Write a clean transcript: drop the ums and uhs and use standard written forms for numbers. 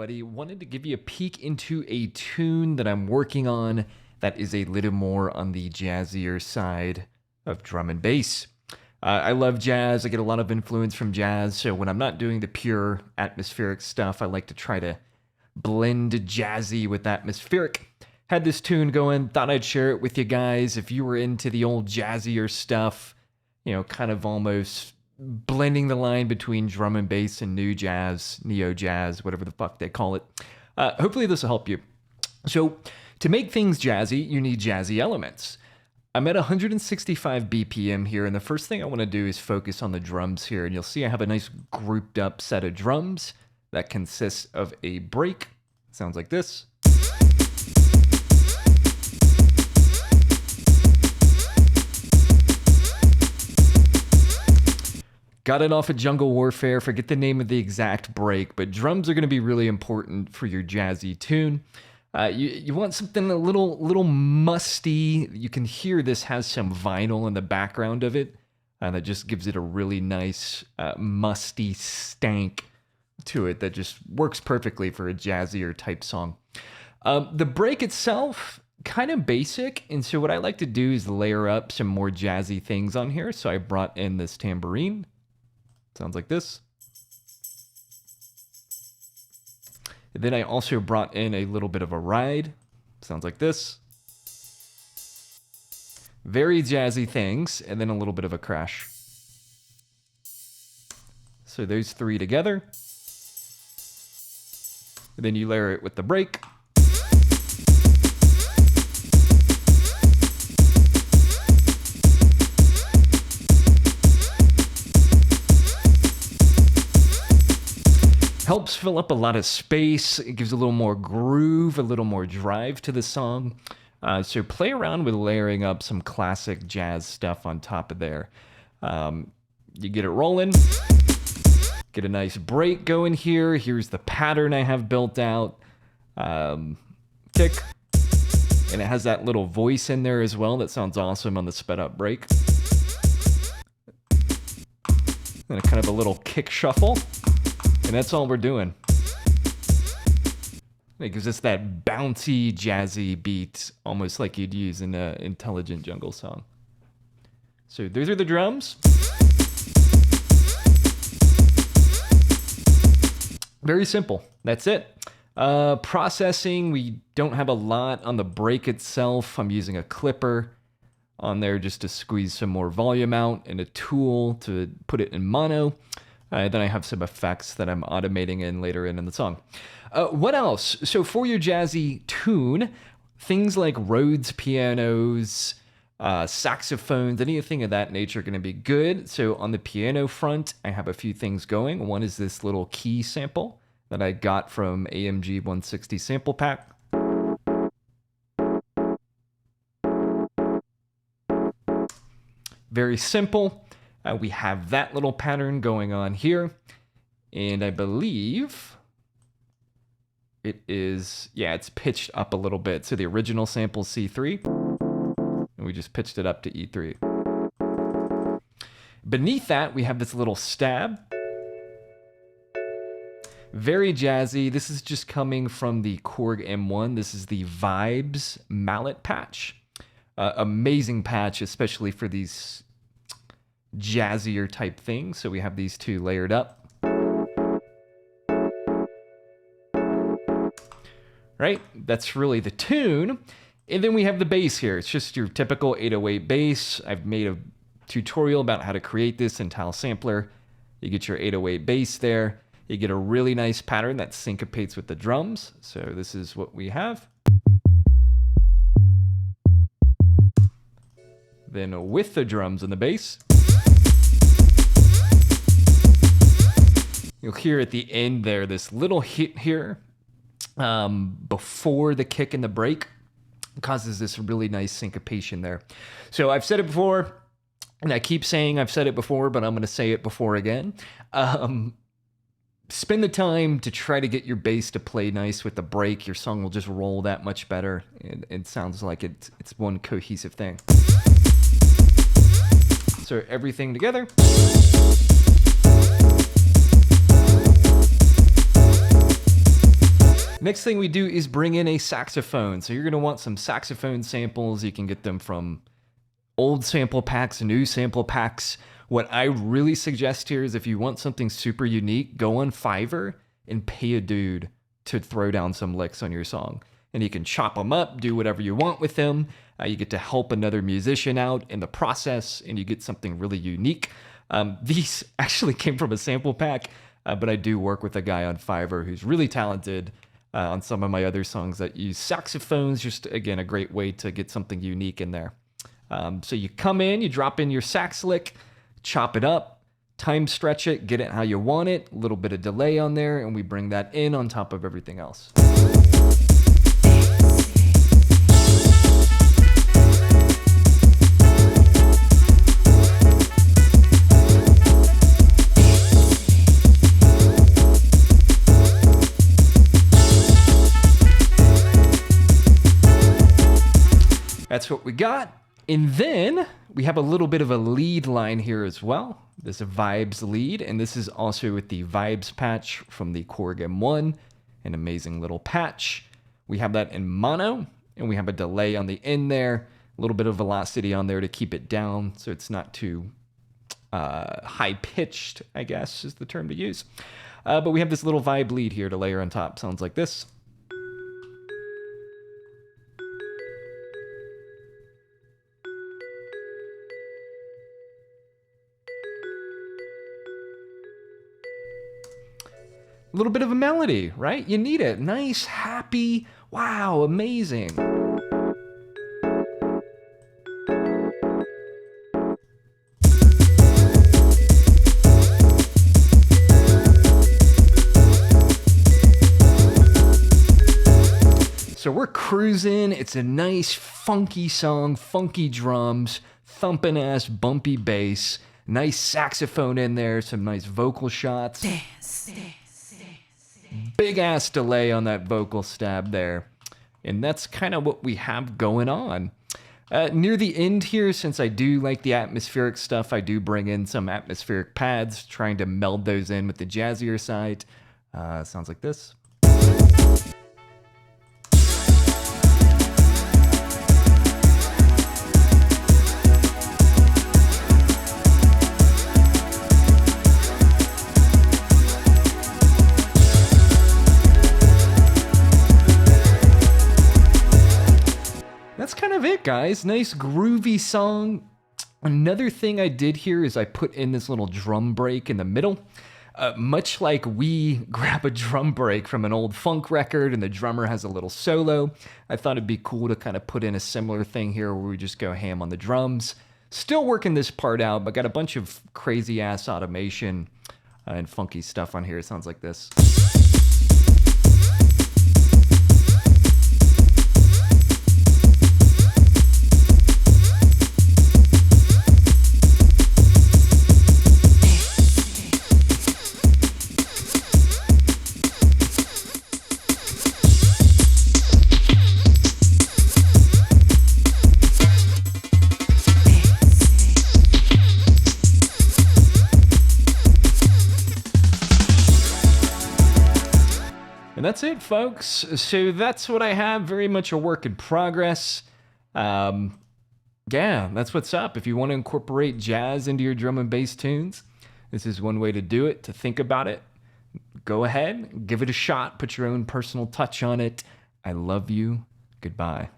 everybody. Wanted to give you a peek into a tune that I'm working on that is a little more on the jazzier side of drum and bass. I love jazz. I get a lot of influence from jazz, so when I'm not doing the pure atmospheric stuff, I like to try to blend jazzy with atmospheric. Had this tune going, thought I'd share it with you guys. If you were into the old jazzier stuff, you know, kind of almost blending the line between drum and bass and new jazz, neo jazz, whatever the fuck they call it. Hopefully this will help you. So to make things jazzy, you need jazzy elements. I'm at 165 BPM here, and the first thing I want to do is focus on the drums here, and you'll see I have a nice grouped up set of drums that consists of a break. Sounds like this. Got it off of Jungle Warfare, forget the name of the exact break, but drums are going to be really important for your jazzy tune. You want something a little musty. You can hear this has some vinyl in the background of it, and that just gives it a really nice musty stank to it that just works perfectly for a jazzier type song. The break itself, kind of basic, and so what I like to do is layer up some more jazzy things on here. So I brought in this tambourine. Sounds like this. Then I also brought in a little bit of a ride. Sounds like this. Very jazzy things, and then a little bit of a crash. So those three together. And then you layer it with the break. Helps fill up a lot of space. It gives a little more groove, a little more drive to the song. So play around with layering up some classic jazz stuff on top of there. You get it rolling. Get a nice break going here. Here's the pattern I have built out. Kick. And it has that little voice in there as well. That sounds awesome on the sped up break. And a kind of a little kick shuffle. And that's all we're doing. It gives us that bouncy, jazzy beat, almost like you'd use in an intelligent jungle song. So those are the drums. Very simple. That's it. Processing, we don't have a lot on the break itself. I'm using a clipper on there just to squeeze some more volume out, and a tool to put it in mono. Then I have some effects that I'm automating in later in the song. What else? So for your jazzy tune, things like Rhodes pianos, saxophones, anything of that nature are going to be good. So on the piano front, I have a few things going. One is this little key sample that I got from AMG 160 sample pack. Very simple. We have that little pattern going on here. And I believe it is, yeah, it's pitched up a little bit. So the original sample C3, and we just pitched it up to E3. Beneath that, we have this little stab. Very jazzy. This is just coming from the Korg M1. This is the Vibes mallet patch. Amazing patch, especially for these jazzier type things. So we have these two layered up. Right? That's really the tune. And then we have the bass here. It's just your typical 808 bass. I've made a tutorial about how to create this in Tile Sampler. You get your 808 bass there. You get a really nice pattern that syncopates with the drums. So this is what we have. Then with the drums and the bass. You'll hear at the end there, this little hit here before the kick and the break causes this really nice syncopation there. So I've said it before, and I keep saying I've said it before, but I'm going to say it before again. Spend the time to try to get your bass to play nice with the break. Your song will just roll that much better. It sounds like it's one cohesive thing. So everything together. Next thing we do is bring in a saxophone. So you're going to want some saxophone samples. You can get them from old sample packs, new sample packs. What I really suggest here is if you want something super unique, go on Fiverr and pay a dude to throw down some licks on your song. And you can chop them up, do whatever you want with them. You get to help another musician out in the process, and you get something really unique. These actually came from a sample pack, but I do work with a guy on Fiverr who's really talented on some of my other songs that use saxophones. Just, again, a great way to get something unique in there. So you come in, you drop in your sax lick, chop it up, time stretch it, get it how you want it, a little bit of delay on there, and we bring that in on top of everything else. That's what we got. And then we have a little bit of a lead line here as well. This is a Vibes lead, and this is also with the Vibes patch from the Korg M1, an amazing little patch. We have that in mono, and we have a delay on the end there, a little bit of velocity on there to keep it down so it's not too high-pitched, I guess is the term to use. But we have this little vibe lead here to layer on top. Sounds like this. A little bit of a melody, right? You need it. Nice, happy, wow, amazing. So we're cruising. It's a nice, funky song, funky drums, thumping ass, bumpy bass, nice saxophone in there, some nice vocal shots. Dance. Big ass delay on that vocal stab there. And that's kind of what we have going on. Near the end here, since I do like the atmospheric stuff, I do bring in some atmospheric pads, trying to meld those in with the jazzier side. Sounds like this. That's kind of it, guys. Nice groovy song. Another thing I did here is I put in this little drum break in the middle. Much like we grab a drum break from an old funk record and the drummer has a little solo, I thought it'd be cool to kind of put in a similar thing here where we just go ham on the drums. Still working this part out, but got a bunch of crazy ass automation and funky stuff on here. It sounds like this. And that's it, folks. So that's what I have. Very much a work in progress. Yeah, that's what's up. If you want to incorporate jazz into your drum and bass tunes, this is one way to do it, to think about it. Go ahead, give it a shot, put your own personal touch on it. I love you. Goodbye.